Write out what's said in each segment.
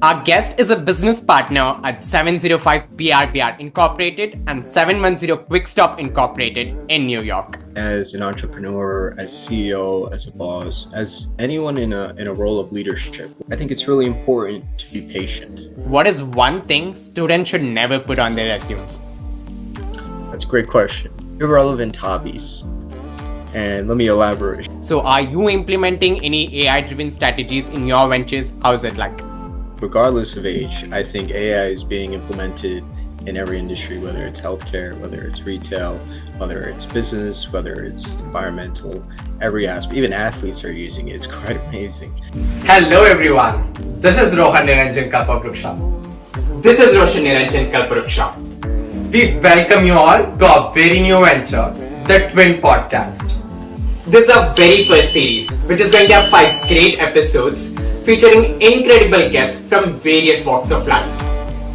Our guest is a business partner at 705 BRBR Incorporated and 710 Quick Stop Incorporated in New York. As an entrepreneur, as a CEO, as a boss, as anyone in a role of leadership, I think it's really important to be patient. What is one thing students should never put on their resumes? That's a great question. Irrelevant hobbies. And let me elaborate. So are you implementing any AI-driven strategies in your ventures? How's it like? Regardless of age, I think AI is being implemented in every industry, whether it's healthcare, whether it's retail, whether it's business, whether it's environmental, every aspect. Even athletes are using it. It's quite amazing. Hello everyone. This is Rohan Niranjan Kalpavruksha. This is Roshan Niranjan Kalpavruksha. We welcome you all to our very new venture, the Twin Podcast. This is our very first series, which is going to have 5 great episodes featuring incredible guests from various walks of life.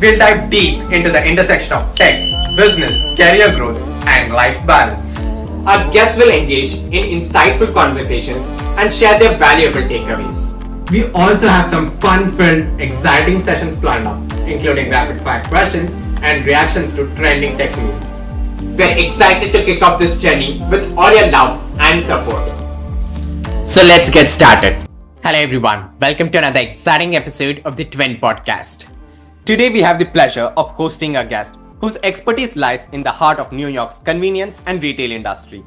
We'll dive deep into the intersection of tech, business, career growth, and life balance. Our guests will engage in insightful conversations and share their valuable takeaways. We also have some fun-filled, exciting sessions planned up, including rapid-fire questions and reactions to trending tech news. We're excited to kick off this journey with all your love and support. So let's get started. Hello everyone, welcome to another exciting episode of the Twin Podcast. Today we have the pleasure of hosting a guest whose expertise lies in the heart of New York's convenience and retail industry.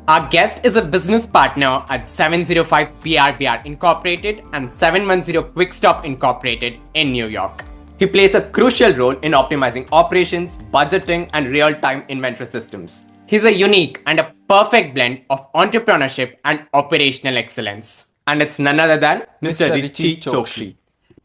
Our guest is a business partner at 705 BRBR Incorporated and 710 Quick Stop Incorporated in New York. He plays a crucial role in optimizing operations, budgeting, and real-time inventory systems. He's a unique and a perfect blend of entrepreneurship and operational excellence. And it's none other than Mr. Richie Chokshi.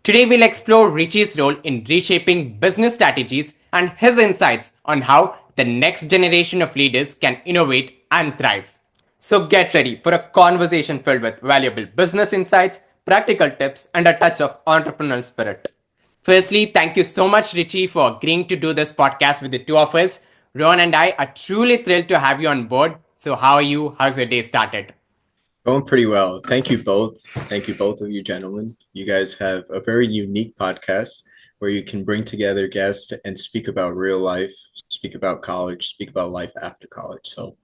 Today we'll explore Richie's role in reshaping business strategies and his insights on how the next generation of leaders can innovate and thrive. So get ready for a conversation filled with valuable business insights, practical tips, and a touch of entrepreneurial spirit. Firstly, thank you so much, Richie, for agreeing to do this podcast with the two of us. Ron and I are truly thrilled to have you on board. So how are you? How's your day started? Going pretty well. Thank you both. Thank you both of you gentlemen. You guys have a very unique podcast where you can bring together guests and speak about real life, speak about college, speak about life after college. So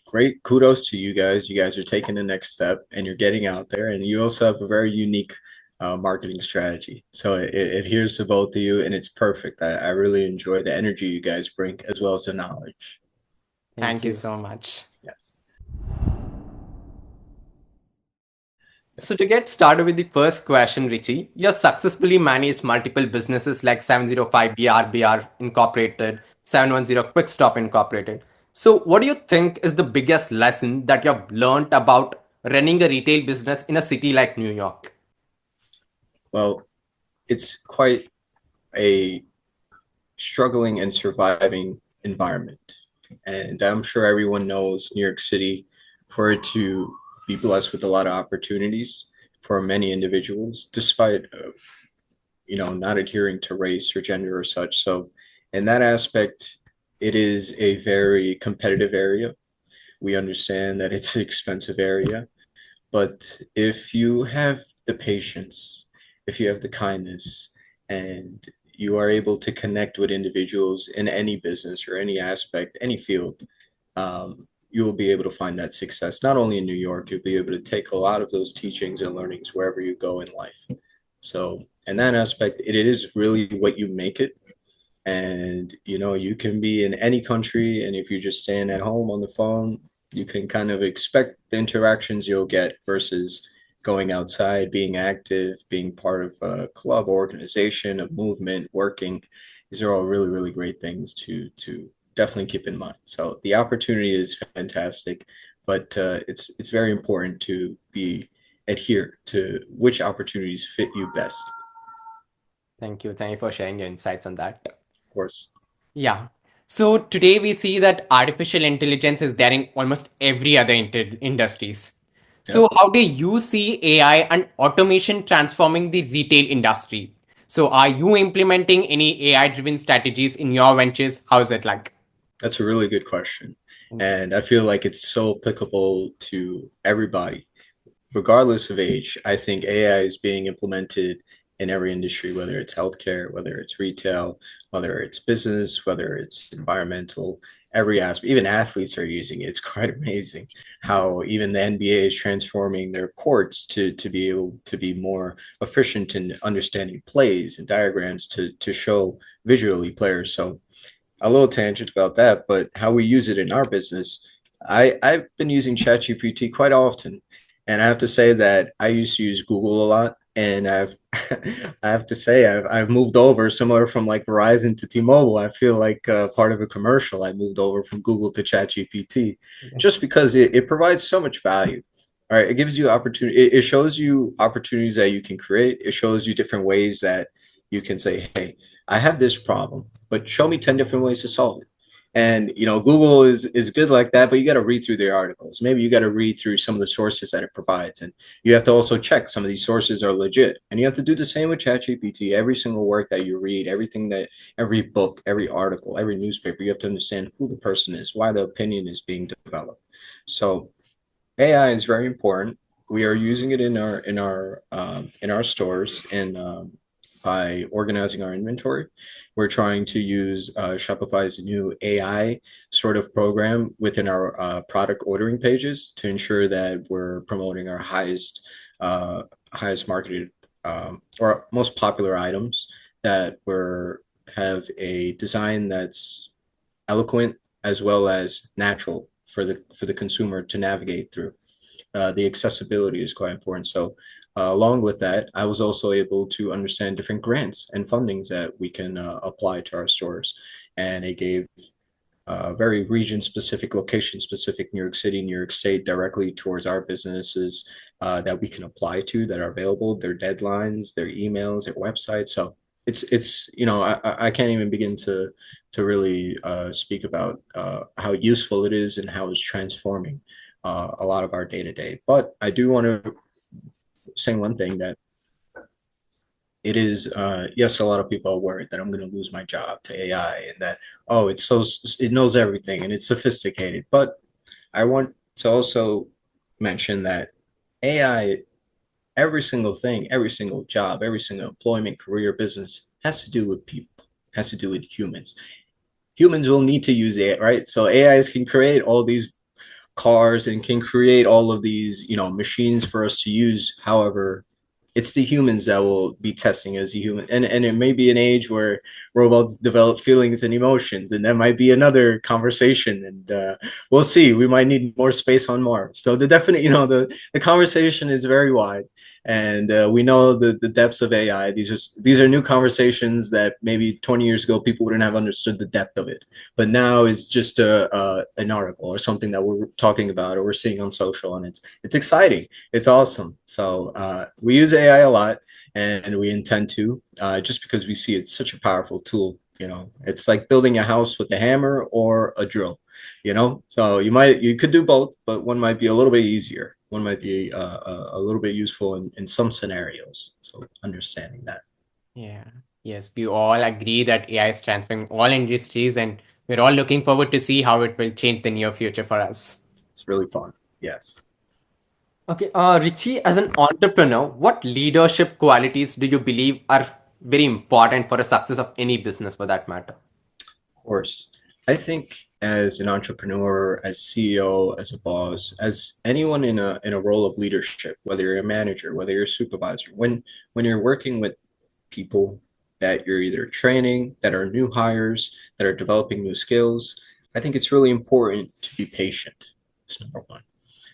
great kudos to you guys. You guys are taking the next step and you're getting out there, and you also have a very unique marketing strategy. So it adheres to both of you, and it's perfect. I really enjoy the energy you guys bring as well as the knowledge. Thank you so much. Yes. So to get started with the first question, Richie, you have successfully managed multiple businesses like 705 BRBR Incorporated, 710 Quick Stop Incorporated. So what do you think is the biggest lesson that you have learned about running a retail business in a city like New York? Well, it's quite a struggling and surviving environment. And I'm sure everyone knows New York City, for it to be blessed with a lot of opportunities for many individuals, despite not adhering to race or gender or such. So in that aspect, it is a very competitive area. We understand that it's an expensive area, but if you have the patience, if you have the kindness, and you are able to connect with individuals in any business or any aspect, any field, you will be able to find that success. Not only in New York, you'll be able to take a lot of those teachings and learnings wherever you go in life. So in that aspect, it is really what you make it. And, you can be in any country, and if you're just staying at home on the phone, you can kind of expect the interactions you'll get versus going outside, being active, being part of a club, organization, a movement, working. These are all really, really great things to definitely keep in mind. So the opportunity is fantastic, but it's very important to adhere to which opportunities fit you best. Thank you. Thank you for sharing your insights on that. Of course. Yeah. So today we see that artificial intelligence is there in almost every other industries. So how do you see AI and automation transforming the retail industry? So are you implementing any AI-driven strategies in your ventures? How is it like? That's a really good question. And I feel like it's so applicable to everybody, regardless of age. I think AI is being implemented in every industry, whether it's healthcare, whether it's retail, whether it's business, whether it's environmental, every aspect. Even athletes are using it. It's quite amazing how even the NBA is transforming their courts to be able to be more efficient in understanding plays and diagrams to show visually players. So a little tangent about that, but how we use it in our business, I've been using ChatGPT quite often, and I have to say that I used to use Google a lot, and I've I have to say I've moved over similar from like Verizon to T-Mobile. I feel like part of a commercial. I moved over from Google to ChatGPT just because it provides so much value. All right, it gives you opportunity. It shows you opportunities that you can create. It shows you different ways that you can say, "Hey, I have this problem, but show me 10 different ways to solve it." And Google is good like that, but you got to read through their articles. Maybe you got to read through some of the sources that it provides, and you have to also check some of these sources are legit. And you have to do the same with ChatGPT. Every single work that you read, every book, every article, every newspaper, you have to understand who the person is, why the opinion is being developed. So AI is very important. We are using it in our stores and by organizing our inventory. We're trying to use Shopify's new AI sort of program within our product ordering pages to ensure that we're promoting our highest marketed or most popular items that were have a design that's eloquent as well as natural for the consumer to navigate through. The accessibility is quite important. So, along with that, I was also able to understand different grants and fundings that we can apply to our stores, and it gave very region specific, location specific, New York City, New York State directly towards our businesses that we can apply to that are available, their deadlines, their emails, their websites. So it's I can't even begin to really speak about how useful it is and how it's transforming a lot of our day to day. But I do want to say one thing that it is yes, a lot of people are worried that I'm going to lose my job to AI and that it knows everything and it's sophisticated. But I want to also mention that AI, every single thing, every single job, every single employment, career, business has to do with people, has to do with humans. Humans will need to use AI, right? So AIs can create all these cars and can create all of these, machines for us to use. However, it's the humans that will be testing as a human. And it may be an age where robots develop feelings and emotions, and that might be another conversation. And we'll see. We might need more space on Mars. So the conversation is very wide, and we know the depths of AI. These are new conversations that maybe 20 years ago people wouldn't have understood the depth of it. But now it's just an article or something that we're talking about or we're seeing on social, and it's exciting. It's awesome. So we use AI a lot, and we intend to just because we see it's such a powerful tool. It's like building a house with a hammer or a drill. So you could do both, but one might be a little bit easier. One might be a little bit useful in some scenarios. So understanding that. Yeah. Yes, we all agree that AI is transforming all industries, and we're all looking forward to see how it will change the near future for us. It's really fun. Yes. Okay, Richie, as an entrepreneur, what leadership qualities do you believe are very important for the success of any business for that matter? Of course. I think as an entrepreneur, as CEO, as a boss, as anyone in a role of leadership, whether you're a manager, whether you're a supervisor, when you're working with people that you're either training, that are new hires, that are developing new skills, I think it's really important to be patient. That's number one.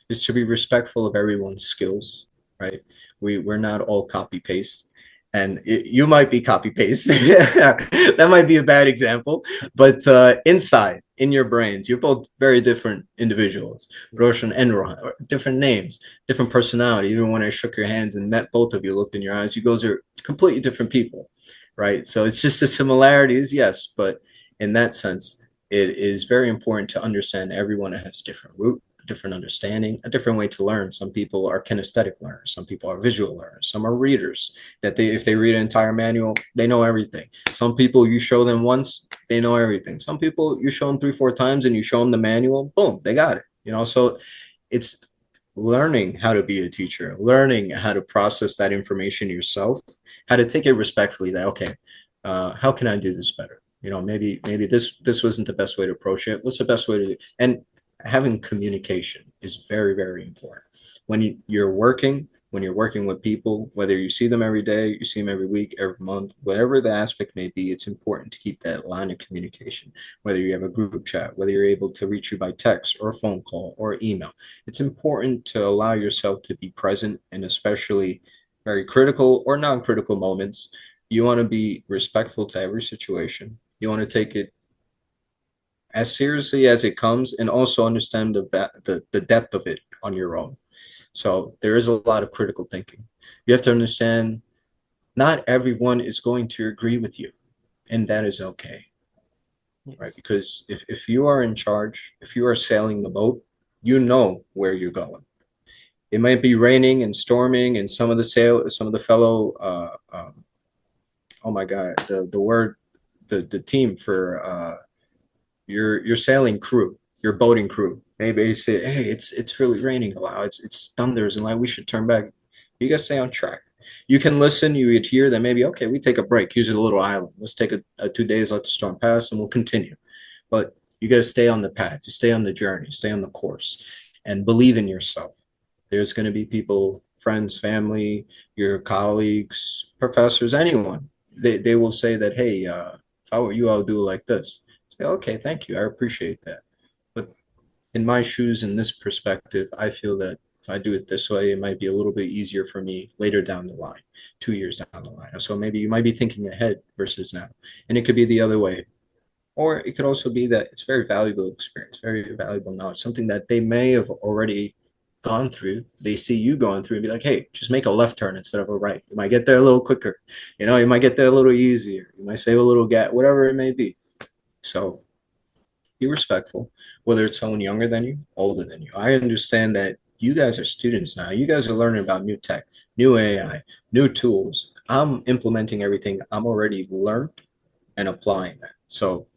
Is to be respectful of everyone's skills, right? We're not all copy paste, and you might be copy paste. That might be a bad example, but inside in your brains, you're both very different individuals. Roshan and Rohan, different names, different personality. Even when I shook your hands and met both of you, looked in your eyes, you guys are completely different people, right? So it's just the similarities, yes, but in that sense, it is very important to understand everyone has a different root, different understanding, a different way to learn. Some people are kinesthetic learners, some people are visual learners, some are readers that if they read an entire manual, they know everything. Some people you show them once, they know everything. Some people you show them 3-4 times and you show them the manual, boom, they got it. So it's learning how to be a teacher, learning how to process that information yourself, how to take it respectfully that, okay, how can I do this better? Maybe this wasn't the best way to approach it. What's the best way to do? And having communication is very, very important. When you're working with people, whether you see them every day, you see them every week, every month, whatever the aspect may be, it's important to keep that line of communication. Whether you have a group chat, whether you're able to reach you by text or a phone call or email, it's important to allow yourself to be present, and especially very critical or non-critical moments. You want to be respectful to every situation. You want to take it as seriously as it comes, and also understand the depth of it on your own. So there is a lot of critical thinking. You have to understand not everyone is going to agree with you, and that is okay, right? Yes. Because if you are in charge, if you are sailing the boat, you know where you're going. It might be raining and storming, and some of the fellow, oh my God, the word, the team for your sailing crew, your boating crew. Maybe they say, "Hey, it's really raining a lot. It's thunders and like we should turn back." You gotta stay on track. You can listen. You would hear that maybe okay, we take a break. Here's a little island. Let's take a 2 days, let the storm pass, and we'll continue. But you gotta stay on the path. You stay on the journey. Stay on the course, and believe in yourself. There's gonna be people, friends, family, your colleagues, professors, anyone. They will say that, hey, if I were you, I would do it like this. Say, okay, thank you. I appreciate that. But in my shoes, in this perspective, I feel that if I do it this way, it might be a little bit easier for me later down the line, 2 years down the line. So maybe you might be thinking ahead versus now. And it could be the other way. Or it could also be that it's very valuable experience, very valuable knowledge, something that they may have already gone through. They see you going through and be like, hey, just make a left turn instead of a right. You might get there a little quicker. You might get there a little easier. You might save a little gap, whatever it may be. So be respectful, whether it's someone younger than you, older than you. I understand that you guys are students now. You guys are learning about new tech, new AI, new tools. I'm implementing everything I'm already learned and applying that. So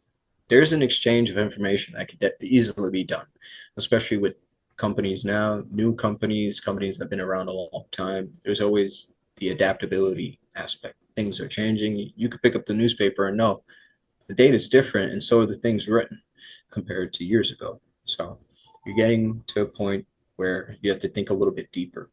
there's an exchange of information that could easily be done, especially with companies now, new companies, companies that have been around a long time. There's always the adaptability aspect. Things are changing. You could pick up the newspaper and know the data is different, and so are the things written compared to years ago. So you're getting to a point where you have to think a little bit deeper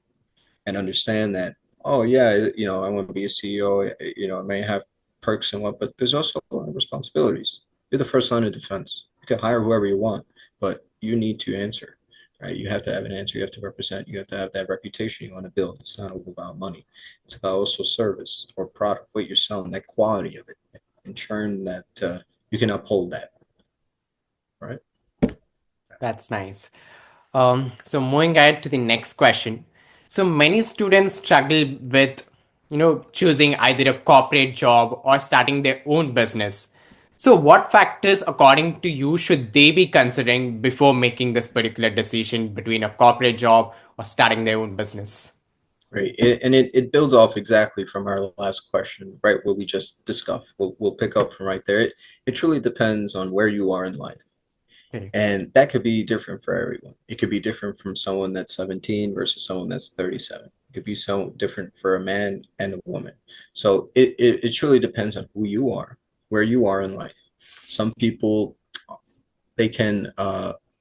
and understand that, oh yeah, I want to be a CEO, I may have perks and what, but there's also a lot of responsibilities. You're the first line of defense. You can hire whoever you want, but you need to answer, right? You have to have an answer. You have to represent. You have to have that reputation you want to build. It's not all about money. It's about also service or product, what you're selling, that quality of it, ensuring that you can uphold that, right? That's nice. So moving ahead to the next question. So many students struggle with, choosing either a corporate job or starting their own business. So what factors, according to you, should they be considering before making this particular decision between a corporate job or starting their own business? Right. And it builds off exactly from our last question, right? What we just discussed. We'll pick up from right there. It truly depends on where you are in life. Correct. And that could be different for everyone. It could be different from someone that's 17 versus someone that's 37. It could be so different for a man and a woman. So it truly depends on who you are, where you are in life. Some people, they can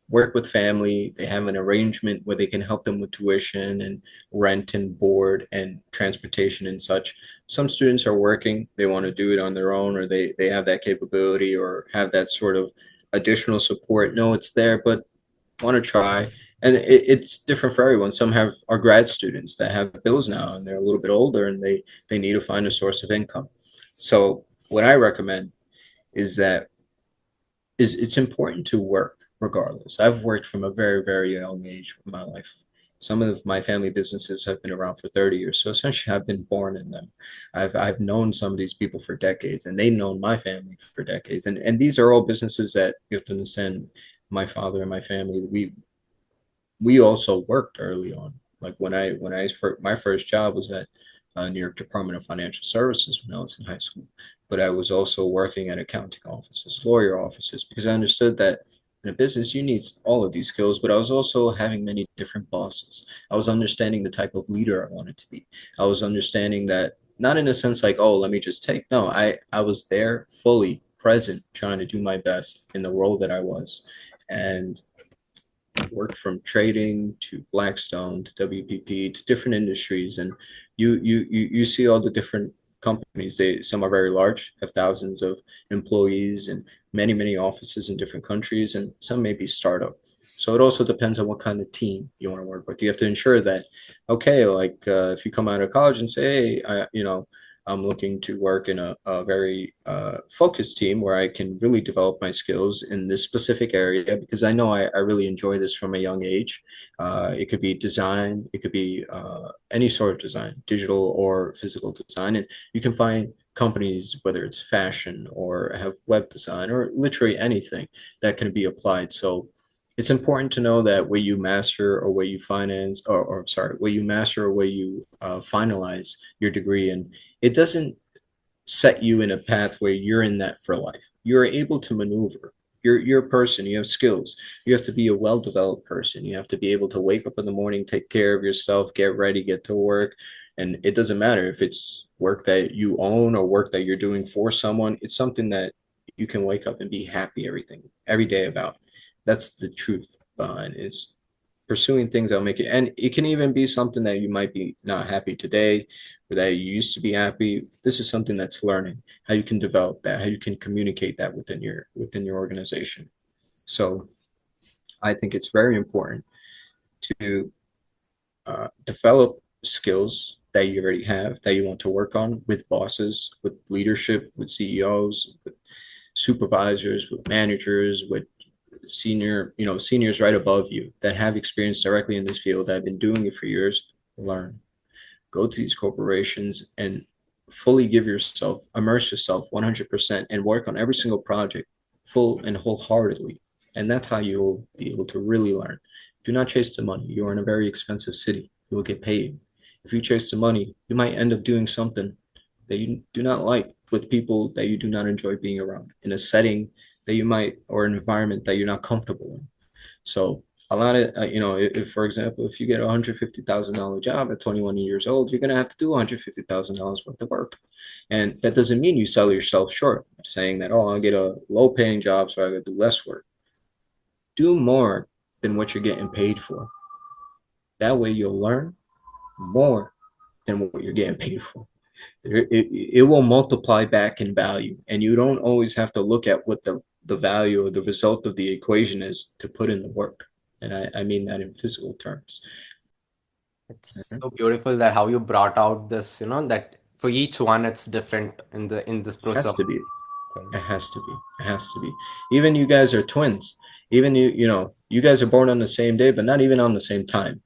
work with family. They have an arrangement where they can help them with tuition and rent and board and transportation and such. Some students are working. They want to do it on their own, or they have that capability or have that sort of additional support. No, it's there, but want to try. And it's different for everyone. Some are grad students that have bills now and they're a little bit older and they need to find a source of income. So what I recommend is that it's important to work regardless. I've worked from a very, very young age of my life. Some of my family businesses have been around for 30 years. So essentially I've been born in them. I've known some of these people for decades and they've known my family for decades. And these are all businesses that you have to understand. My father and my family, we also worked early on. Like my first job was at New York Department of Financial Services when I was in high school, but I was also working at accounting offices, lawyer offices, because I understood that In a business, you need all of these skills, but I was also having many different bosses. I was understanding the type of leader I wanted to be. I was understanding that not in a sense like, oh, let me just take. No, I was there fully present, trying to do my best in the role that I was. And worked from trading to Blackstone to WPP to different industries, and you see all the different companies. Some are very large, have thousands of employees and many offices in different countries, and some may be startup. So it also depends on what kind of team you want to work with. You have to ensure that, okay, like if you come out of college and say, hey, I'm looking to work in a very focused team where I can really develop my skills in this specific area because I know I really enjoy this from a young age. It could be design, it could be any sort of design, digital or physical design. And you can find companies, whether it's fashion or have web design or literally anything that can be applied. So it's important to know that where you master or where you finance or sorry, where you master or where you finalize your degree, and it doesn't set you in a path where you're in that for life. You're able to maneuver. You're a person. You have skills. You have to be a well-developed person. You have to be able to wake up in the morning, take care of yourself, get ready, get to work. And it doesn't matter if it's work that you own or work that you're doing for someone. It's something that you can wake up and be happy every day about. That's the truth behind it. It's pursuing things that'll make it, and it can even be something that you might be not happy today or that you used to be happy. This is something that's learning how you can develop that, how you can communicate that within your organization. So I think it's very important to develop skills that you already have that you want to work on with bosses, with leadership, with CEOs, with supervisors, with managers, with seniors right above you that have experience directly in this field that have been doing it for years. Learn, go to these corporations and fully immerse yourself 100% and work on every single project full and wholeheartedly. And that's how you'll be able to really learn. Do not chase the money. You are in a very expensive city. You will get paid. If you chase the money, you might end up doing something that you do not like with people that you do not enjoy being around in a setting that you might or an environment that you're not comfortable in. So a lot of if for example, if you get a $150,000 job at 21 years old, you're gonna have to do $150,000 worth of work, and that doesn't mean you sell yourself short. Saying that, oh, I'll get a low paying job so I gotta do less work. Do more than what you're getting paid for. That way you'll learn more than what you're getting paid for. It will multiply back in value, and you don't always have to look at what the value or the result of the equation is to put in the work. And I mean that in physical terms. It's so beautiful that how you brought out this, that for each one it's different in this It process has of to be. working. It has to be. It has to be. Even you guys are twins. Even you guys are born on the same day, but not even on the same time.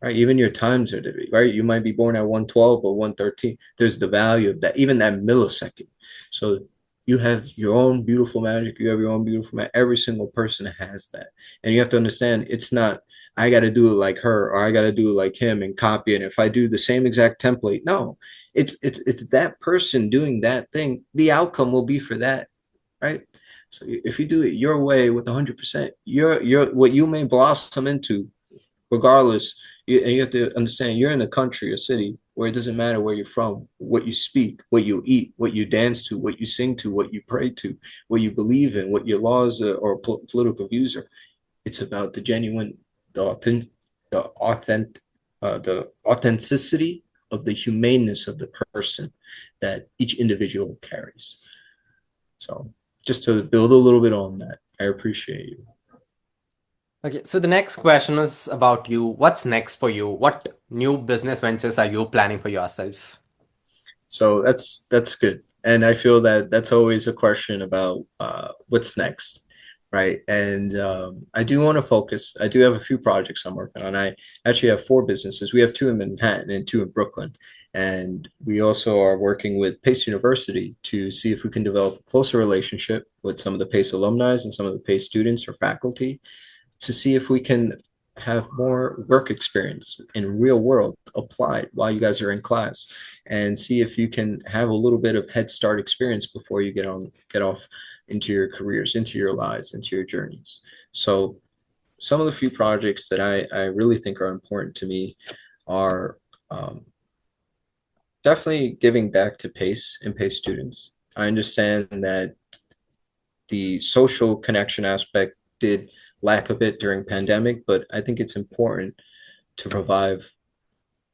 Right? Even your times are different, right? You might be born at 112 or 113. There's the value of that, even that millisecond. So you have your own beautiful magic. You have your own beautiful magic. Every single person has that. And you have to understand it's not, I got to do it like her or I got to do it like him and copy it. If I do the same exact template, no, it's that person doing that thing. The outcome will be for that, right? So if you do it your way with 100%, you're what you may blossom into regardless. And you have to understand you're in a country, a city where it doesn't matter where you're from, what you speak, what you eat, what you dance to, what you sing to, what you pray to, what you believe in, what your laws or political views are. It's about the authentic, the authentic, the authenticity of the humaneness of the person that each individual carries. So just to build a little bit on that, I appreciate you. Okay, so the next question is about you. What's next for you? What new business ventures are you planning for yourself? So that's good. And I feel that that's always a question about what's next, right? And I do want to focus. I do have a few projects I'm working on. I actually have four businesses. We have two in Manhattan and two in Brooklyn. And we also are working with Pace University to see if we can develop a closer relationship with some of the Pace alumni and some of the Pace students or faculty to see if we can have more work experience in real world applied while you guys are in class, and see if you can have a little bit of head start experience before you get off into your careers, into your lives, into your journeys. So some of the few projects that I really think are important to me are definitely giving back to PACE and PACE students. I understand that the social connection aspect did lack a bit during pandemic, but I think it's important to revive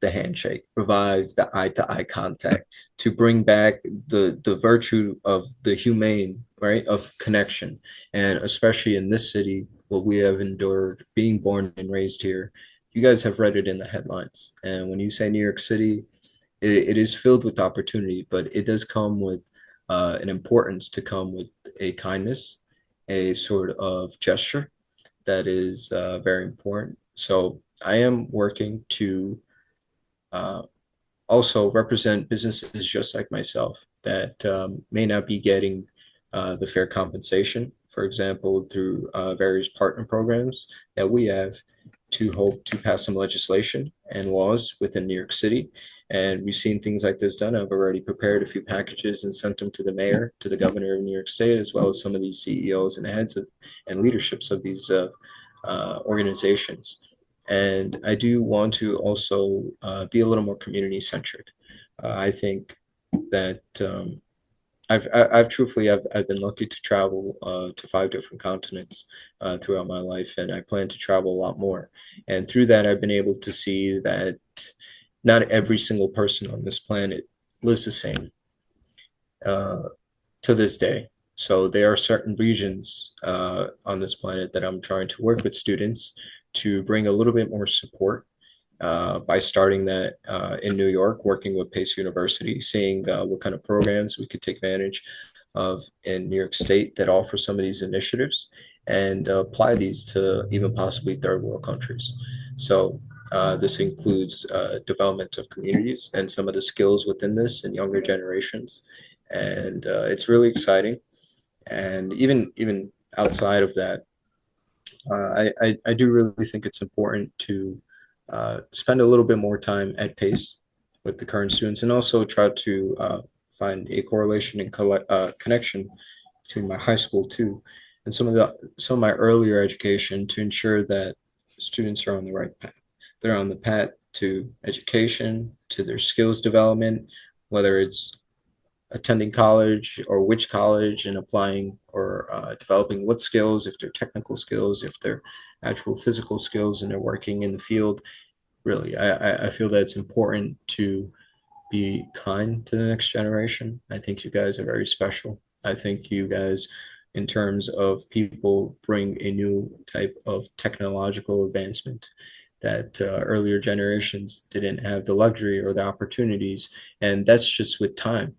the handshake, revive the eye to eye contact, to bring back the virtue of the humane, right, of connection. And especially in this city, what we have endured being born and raised here, you guys have read it in the headlines. And when you say New York City, it is filled with opportunity, but it does come with an importance to come with a kindness, a sort of gesture that is very important. So I am working to uh, also represent businesses just like myself that may not be getting the fair compensation, for example, through various partner programs that we have to hope to pass some legislation and laws within New York City. And we've seen things like this done. I've already prepared a few packages and sent them to the mayor, to the governor of New York State, as well as some of these CEOs and heads of and leaderships of these organizations. And I do want to also be a little more community centric. I think that I've truthfully I've been lucky to travel to 5 different continents throughout my life, and I plan to travel a lot more. And through that, I've been able to see that not every single person on this planet lives the same uh, to this day. So there are certain regions on this planet that I'm trying to work with students to bring a little bit more support by starting that in New York, working with Pace University, seeing what kind of programs we could take advantage of in New York State that offer some of these initiatives and apply these to even possibly third world countries. So this includes development of communities and some of the skills within this in younger generations. And it's really exciting. And even outside of that, I do really think it's important to spend a little bit more time at pace with the current students, and also try to find a correlation and connection between my high school too, and some of my earlier education to ensure that students are on the right path. They're on the path to education, to their skills development, whether it's attending college or which college and applying or developing what skills, if they're technical skills, if they're actual physical skills and they're working in the field. Really, I feel that it's important to be kind to the next generation. I think you guys are very special. I think you guys, in terms of people, bring a new type of technological advancement that earlier generations didn't have the luxury or the opportunities, and that's just with time.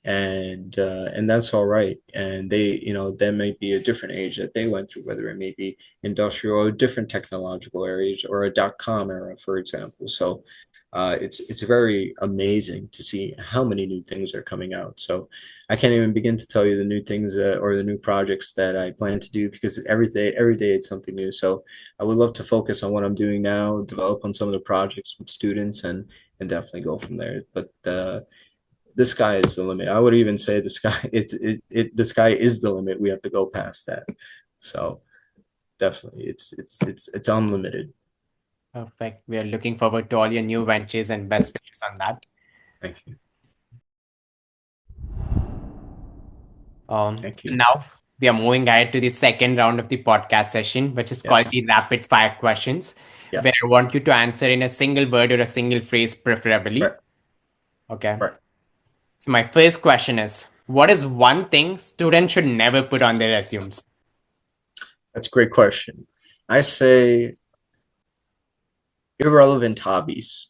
And that's all right. And they, there may be a different age that they went through, whether it may be industrial or different technological areas or a dot-com era, for example. So it's very amazing to see how many new things are coming out. So I can't even begin to tell you the new things or the new projects that I plan to do, because every day it's something new. So I would love to focus on what I'm doing now, develop on some of the projects with students, and definitely go from there. But the sky is the limit. I would even say the sky the sky is the limit. We have to go past that. So definitely it's unlimited. Perfect. We are looking forward to all your new ventures and best wishes on that. Thank you. Thank So you. now we are moving ahead to the second round of the podcast session, which is called Yes. the rapid fire questions, Yeah. where I want you to answer in a single word or a single phrase, preferably. Right. Okay. Right. So my first question is, what is one thing students should never put on their resumes? That's a great question. I say irrelevant hobbies.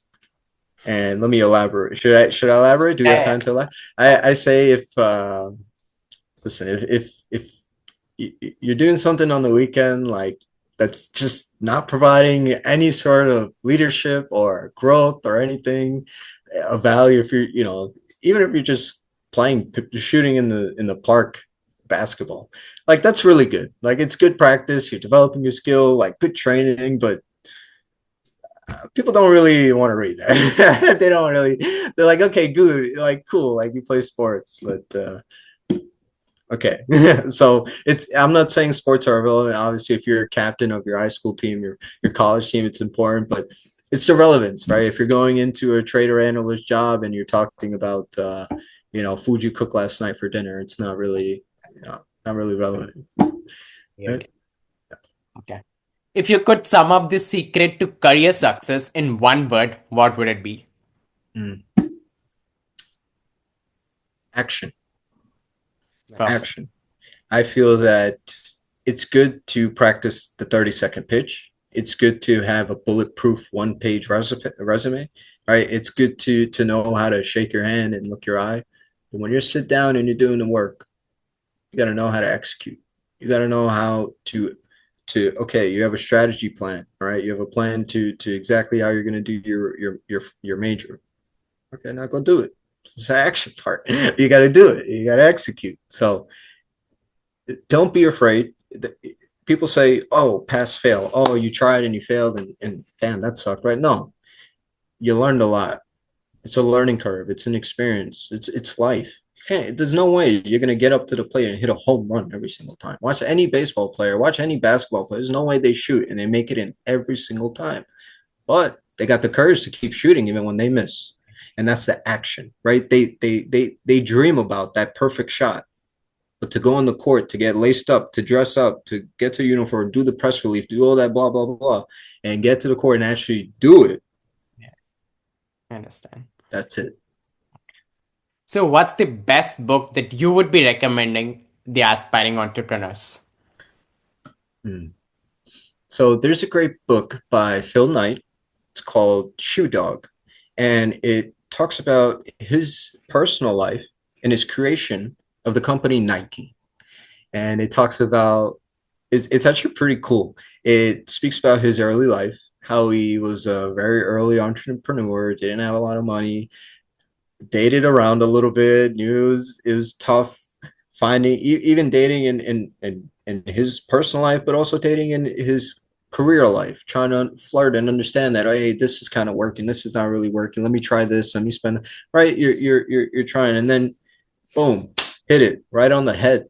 And let me elaborate. Should I elaborate? Do we have Yeah, time to elaborate? I say if listen, if you're doing something on the weekend like that's just not providing any sort of leadership or growth or anything of value, if you're, even if you're just playing shooting in the park basketball, like that's really good. Like it's good practice, you're developing your skill, like good training, but people don't really want to read that. They don't really. They're like, okay, good, like cool, like you play sports, but okay. So it's. I'm not saying sports are irrelevant. Obviously, if you're a captain of your high school team, your college team, it's important, but it's the relevance, right? If you're going into a trader analyst job and you're talking about, food you cooked last night for dinner, it's not really, not really relevant, right? Okay. If you could sum up the secret to career success in one word, what would it be? Mm. Action. Perfect. Action. I feel that it's good to practice the 30-second pitch. It's good to have a bulletproof one-page resume, right? It's good to know how to shake your hand and look your eye. But when you sit down and you're doing the work, you got to know how to execute. You got to know how to okay, you have a strategy plan, all right? You have a plan to exactly how you're going to do your major. Okay, now go do it. It's the action part. You got to do it. You got to execute. So don't be afraid. People say, oh, pass, fail. Oh, you tried and you failed and damn, that sucked, right? No, you learned a lot. It's a learning curve. It's an experience. It's life. You can't, there's no way you're gonna get up to the plate and hit a home run every single time. Watch any baseball player, watch any basketball player. There's no way they shoot and they make it in every single time. But they got the courage to keep shooting even when they miss. And that's the action, right? They dream about that perfect shot. But to go on the court, to get laced up, to dress up, to get to uniform, do the press relief, do all that blah blah blah blah, and get to the court and actually do it. Yeah, I understand. That's it. So, what's the best book that you would be recommending the aspiring entrepreneurs? Hmm. So there's a great book by Phil Knight. It's called Shoe Dog, and it talks about his personal life and his creation of the company Nike. And it talks about it's actually pretty cool. It speaks about his early life, how he was a very early entrepreneur, didn't have a lot of money, dated around a little bit, knew it was tough finding even dating in his personal life, but also dating in his career life, trying to flirt and understand that, oh, hey, this is kind of working, this is not really working. Let me try this. Let me spend right. You're trying, and then boom, hit it right on the head.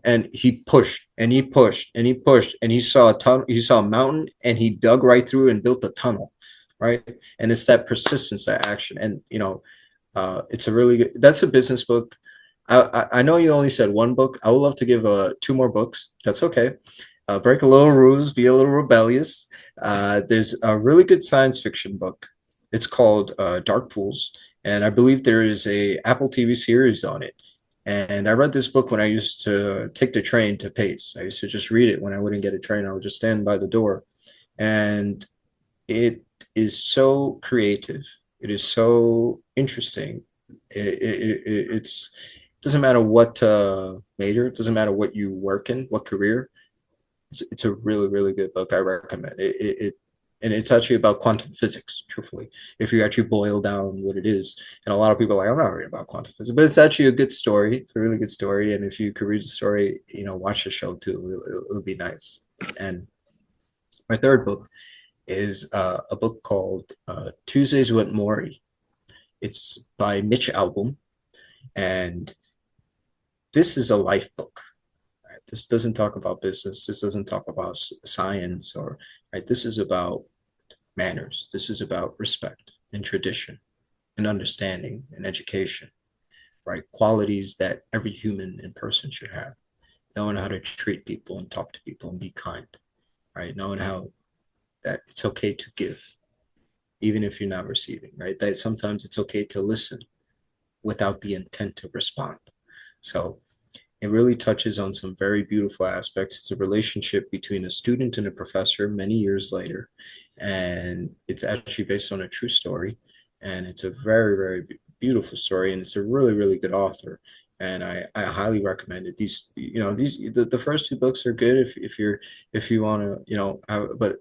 And he pushed and he pushed and he pushed and he saw a tunnel, he saw a mountain, and he dug right through and built a tunnel, right? And it's that persistence, that action. And it's a really good, that's a business book. I know you only said one book. I would love to give two more books. That's okay. Break a little rules, be a little rebellious. There's a really good science fiction book. It's called Dark Pools, and I believe there is a Apple TV series on it. And I read this book when I used to take the train to Pace. I used to just read it when I wouldn't get a train. I would just stand by the door, and it is so creative. It is so interesting. It doesn't matter what major, it doesn't matter what you work in, what career. It's a really, really good book. I recommend it. And it's actually about quantum physics, truthfully, if you actually boil down what it is. And a lot of people are like, I'm not reading about quantum physics, but it's actually a good story. It's a really good story. And if you could read the story, watch the show too. It would be nice. And my third book is a book called Tuesdays with Maury. It's by Mitch Albom, and this is a life book. Right? This doesn't talk about business. This doesn't talk about science, or right. This is about manners. This is about respect and tradition and understanding and education. Right, qualities that every human and person should have. Knowing how to treat people and talk to people and be kind. Right, knowing how that it's okay to give, even if you're not receiving. Right, that sometimes it's okay to listen without the intent to respond. So it really touches on some very beautiful aspects. It's a relationship between a student and a professor many years later. And it's actually based on a true story. And it's a very, very beautiful story. And it's a really, really good author. And I highly recommend it. The first two books are good if you want to, but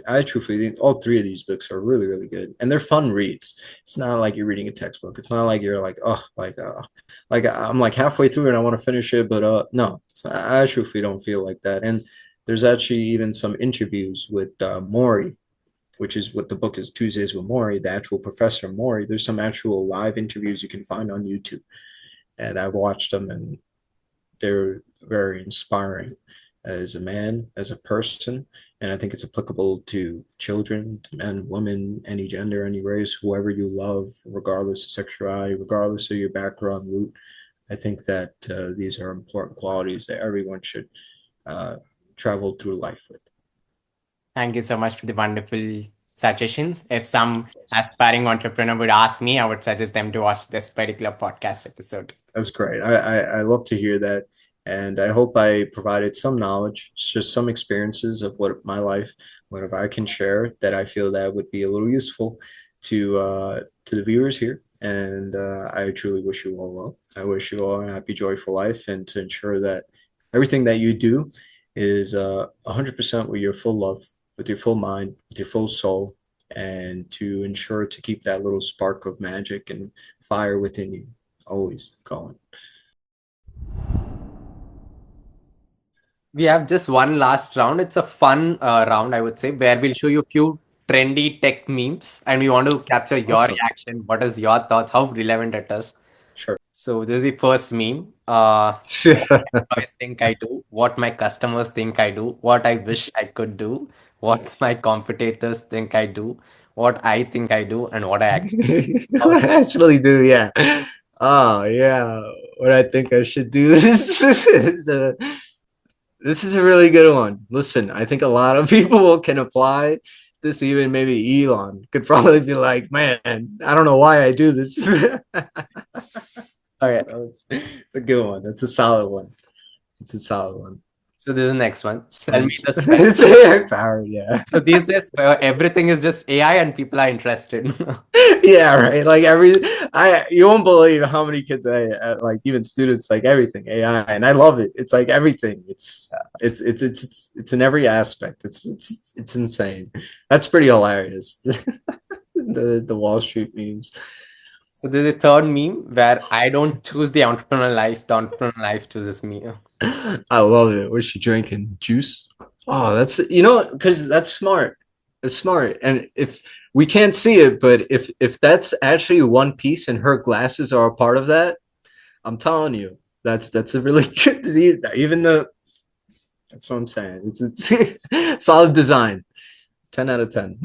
I truthfully think all three of these books are really, really good, and they're fun reads. It's not like you're reading a textbook. It's not like you're like, oh, like I'm like halfway through and I want to finish it, but no, so I truthfully don't feel like that. And there's actually even some interviews with Maury, which is what the book is, Tuesdays with Maury, the actual Professor Maury. There's some actual live interviews you can find on YouTube, and I've watched them, and they're very inspiring as a man, as a person, and I think it's applicable to children, to men, women, any gender, any race, whoever you love, regardless of sexuality, regardless of your background root. I think that these are important qualities that everyone should uh, travel through life with. Thank you so much for the wonderful suggestions. If some aspiring entrepreneur would ask me, I would suggest them to watch this particular podcast episode. That's great. I love to hear that. And I hope I provided some knowledge, just some experiences of what my life, whatever I can share that I feel that would be a little useful to the viewers here. And I truly wish you all well. I wish you all a happy, joyful life, and to ensure that everything that you do is 100% with your full love, with your full mind, with your full soul, and to ensure to keep that little spark of magic and fire within you always going. We have just one last round. It's a fun round, I would say, where we'll show you a few trendy tech memes and we want to capture your Awesome. reaction. What is your thoughts? How relevant it is. Sure. So this is the first meme. What employees think I do, what my customers think I do, what I wish I could do, what my competitors think I do, what I think I do, and what I actually What I actually do, yeah. Oh, yeah. What I think I should do. This is a really good one. Listen, I think a lot of people can apply this. Even maybe Elon could probably be like, man, I don't know why I do this. All right, that's a good one. That's a solid one. It's a solid one. So this is the next one. Sell me the It's AI powered, yeah. So these days, everything is just AI and people are interested. Yeah, right. Like you won't believe how many kids like even students like everything AI, and I love it. It's like everything. It's in every aspect. It's insane. That's pretty hilarious. The Wall Street memes. So there's a third meme where I don't choose the entrepreneur life, the entrepreneur life chooses me. I love it. What's she drinking? Juice? Oh, that's because that's smart. It's smart. And if we can't see it, but if that's actually one piece and her glasses are a part of that, I'm telling you, that's a really good even the that's what I'm saying. It's solid design. 10 out of 10.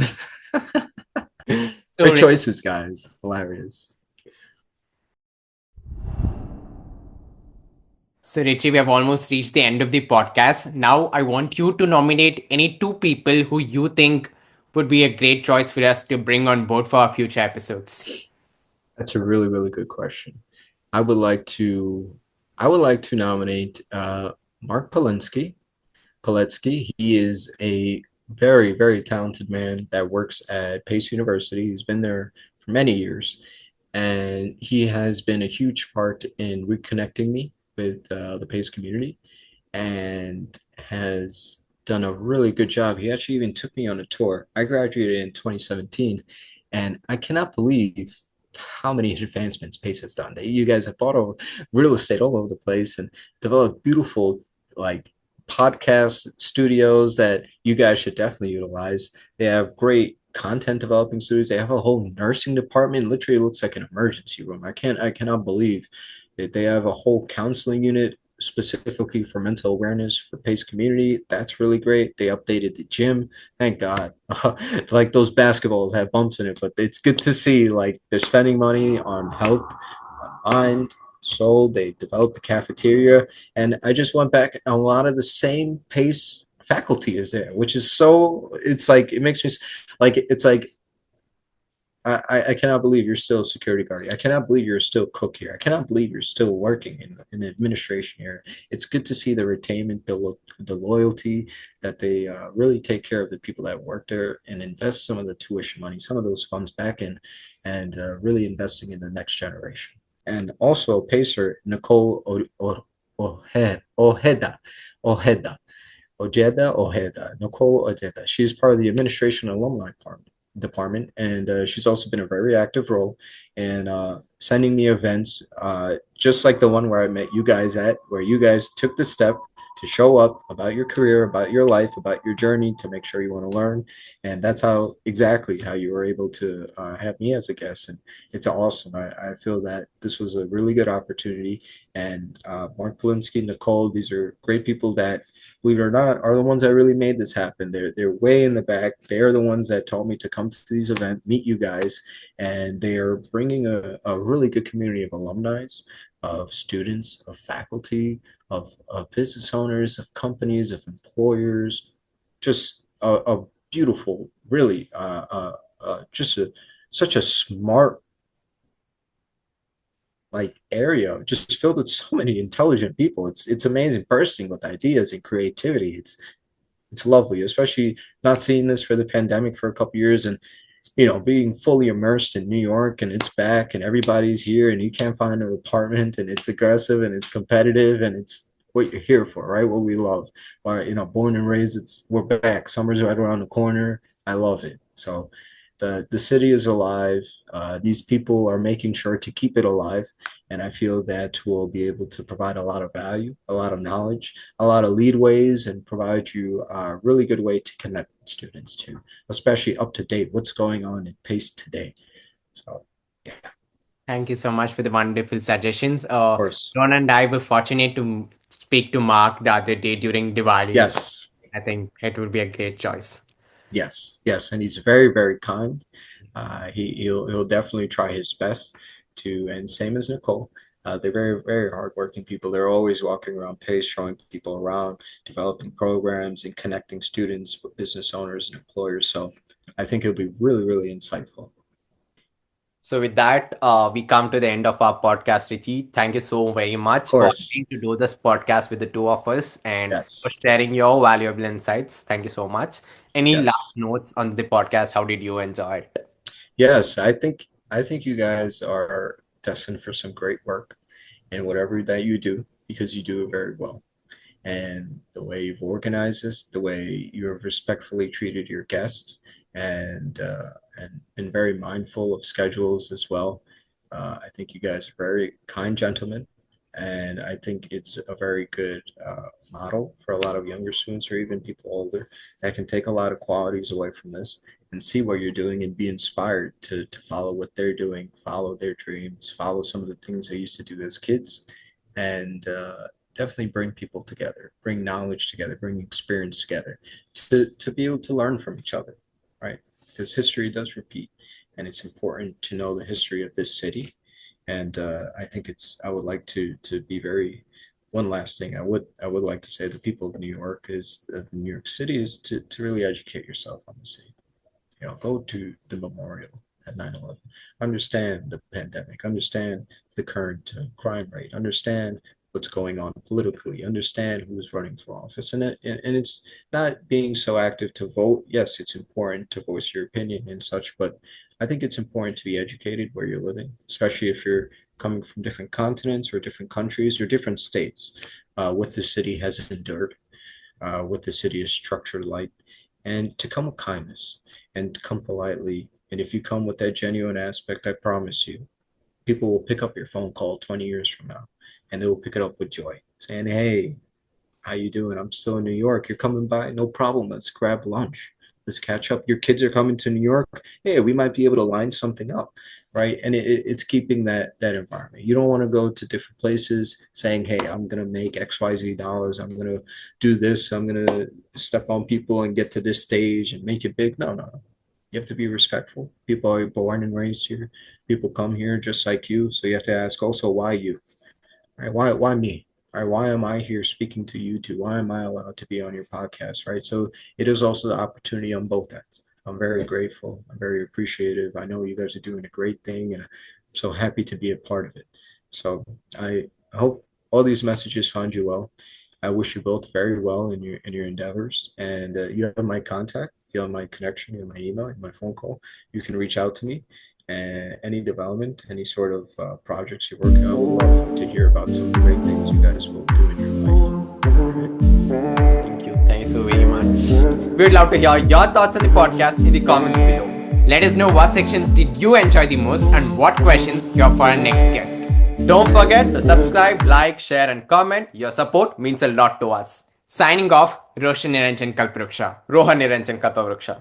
So Great choices, guys. Hilarious. So Richie, we have almost reached the end of the podcast. Now I want you to nominate any two people who you think would be a great choice for us to bring on board for our future episodes. That's a really, really good question. I would like to nominate Mark Polensky. He is a very, very talented man that works at Pace University. He's been there for many years, and he has been a huge part in reconnecting me with the Pace community, and has done a really good job. He actually even took me on a tour. I graduated in 2017, and I cannot believe how many advancements Pace has done. You guys have bought over real estate all over the place and developed beautiful like podcast studios that you guys should definitely utilize. They have great content developing studios. They have a whole nursing department. Literally looks like an emergency room. I cannot believe that they have a whole counseling unit specifically for mental awareness for Pace community. That's really great. They updated the gym. Thank God. Like those basketballs have bumps in it, but it's good to see like they're spending money on health, on mind, soul. They developed the cafeteria, and I just went back. A lot of the same Pace faculty is there, which is so. It's like it makes me like it's like I cannot believe you're still a security guard. I cannot believe you're still a cook here. I cannot believe you're still working in the administration here. It's good to see the retainment, the loyalty that they really take care of the people that work there and invest some of the tuition money, some of those funds back in, and really investing in the next generation. And also Pacer Nicole Nicole Ojeda. She's part of the administration alumni department, and she's also been a very active role in sending me events, just like the one where I met you guys at, where you guys took the step to show up about your career, about your life, about your journey, to make sure you want to learn. And that's how exactly how you were able to have me as a guest. And it's awesome. I feel that this was a really good opportunity. And Mark Polinsky, Nicole, these are great people that, believe it or not, are the ones that really made this happen. They're way in the back. They're the ones that told me to come to these events, meet you guys, and they are bringing a really good community of alumni, of students, of faculty, of business owners, of companies, of employers. Just a beautiful, really, just such a smart area, just filled with so many intelligent people. It's amazing, bursting with ideas and creativity. It's lovely, especially not seeing this for the pandemic for a couple years, and being fully immersed in New York, and it's back and everybody's here and you can't find an apartment, and it's aggressive and it's competitive, and it's what you're here for, right? What we love. Why, born and raised, we're back. Summer's right around the corner. I love it. So the city is alive. These people are making sure to keep it alive, and I feel that we'll be able to provide a lot of value, a lot of knowledge, a lot of leadways, and provide you a really good way to connect with students too, especially up to date what's going on in PACE today. So yeah, Thank you so much for the wonderful suggestions. of course. Ron and I were fortunate to speak to Mark the other day during Diwali. Yes. I think it would be a great choice. Yes, and he's very, very kind. He'll definitely try his best to, and same as Nicole. They're very, very hardworking people. They're always walking around PACE, showing people around, developing programs, and connecting students with business owners and employers. So I think it'll be really, really insightful. So with that, we come to the end of our podcast, Richie. Thank you so very much for course. agreeing to do this podcast with the two of us and Yes. for sharing your valuable insights. Thank you so much. Any Yes. last notes on the podcast? How did you enjoy it? Yes, I think you guys are destined for some great work in whatever that you do, because you do it very well. And the way you've organized this, the way you have respectfully treated your guests, and been very mindful of schedules as well. I think you guys are very kind gentlemen, and I think it's a very good model for a lot of younger students or even people older that can take a lot of qualities away from this and see what you're doing and be inspired to follow what they're doing, follow their dreams, follow some of the things they used to do as kids, and definitely bring people together, bring knowledge together, bring experience together to be able to learn from each other, right? Because history does repeat, and it's important to know the history of this city. And I think I would like to be very, one last thing I would like to say to the people of New York is, New York City, is to really educate yourself on the city. Go to the memorial at 9/11. Understand the pandemic, understand the current crime rate, understand what's going on politically, understand who's running for office. And it's not being so active to vote. Yes, it's important to voice your opinion and such, but I think it's important to be educated where you're living, especially if you're coming from different continents or different countries or different states, what the city has endured, what the city is structured like, and to come with kindness and to come politely. And if you come with that genuine aspect, I promise you, people will pick up your phone call 20 years from now, and they will pick it up with joy, saying, "Hey, how you doing? I'm still in New York. You're coming by? No problem. Let's grab lunch. Let's catch up. Your kids are coming to New York. Hey, we might be able to line something up." Right? And it's keeping that environment. You don't want to go to different places saying, "Hey, I'm gonna make XYZ dollars. I'm gonna do this. I'm gonna step on people and get to this stage and make it big." No, no, no. You have to be respectful. People are born and raised here. People come here just like you. So you have to ask also, why you? Right? Why me? Right? Why am I here speaking to you two? Why am I allowed to be on your podcast? Right? So it is also the opportunity on both ends. I'm very grateful. I'm very appreciative. I know you guys are doing a great thing, and I'm so happy to be a part of it. So I hope all these messages find you well. I wish you both very well in your endeavors. And you have my contact, you have my connection, you have my email, you have my phone call. You can reach out to me. And any development, any sort of projects you're working on, we'd love to hear about some of the great things you guys will do in your life. Thank you. Thank you so very much. We'd love to hear your thoughts on the podcast in the comments below. Let us know what sections did you enjoy the most and what questions you have for our next guest. Don't forget to subscribe, like, share, and comment. Your support means a lot to us. Signing off, Rohan Niranjan Kalpavruksha.